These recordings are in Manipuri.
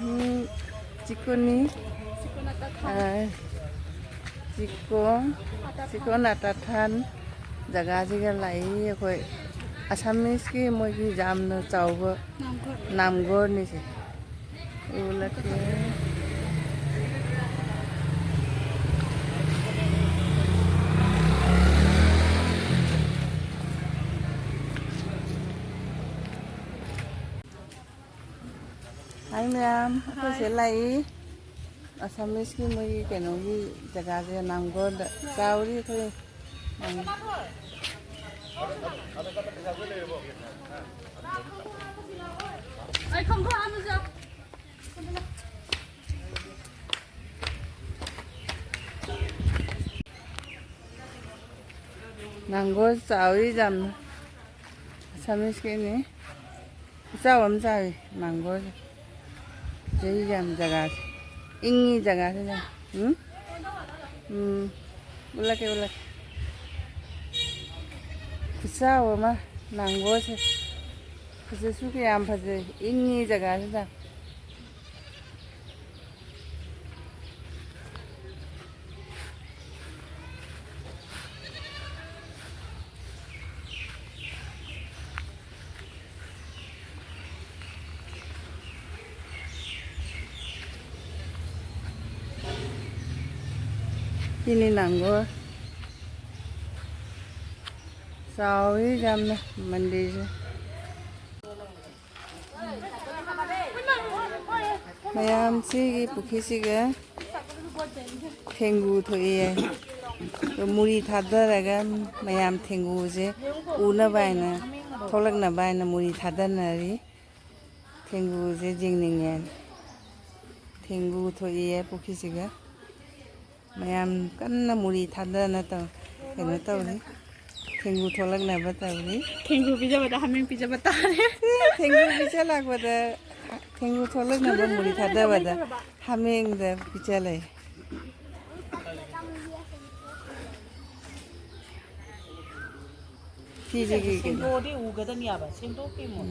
चिकोनी चिकोन अटाथान जगह जगह लाई अखोई असमीज की मोगी जामन चाउब नामगोर निसे उलके हाय मैम कैसे लाई असमीज की मोगी केनोगी जगह जगह नामगोर चाउरी कोई नामगोर चाउरी जाम असमीज की ने चाउ हम चाउ नामगोर जई जाम जगह इंगी जगह से जा उलके खुचाव मा नांगो से खुचसु के याम फजे इंगी जगह से जा ini nanggo sawi jam mandi mayam sigi pukhi siga thengu thoye to muri thadaraga mayam thengu je una baina tholakna baina muri thadanari thengu je jingningen thengu thoye pukhi siga ma'am कन्ना मुड़ी थादा न तो केनो तौरी थेंगु थोलक न बताउरी थेंगु पिजा बता हमें पिजा बता रहे थेंगु पिजा लाग बदा थेंगु थोलक न मुड़ी थादा बदा हमें द पिजा ले ठीक है सेंदोदी उगदन याबा सेंदो के मो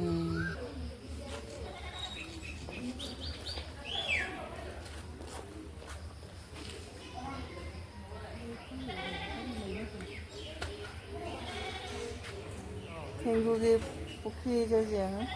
थेंगु के पुखी जो जे है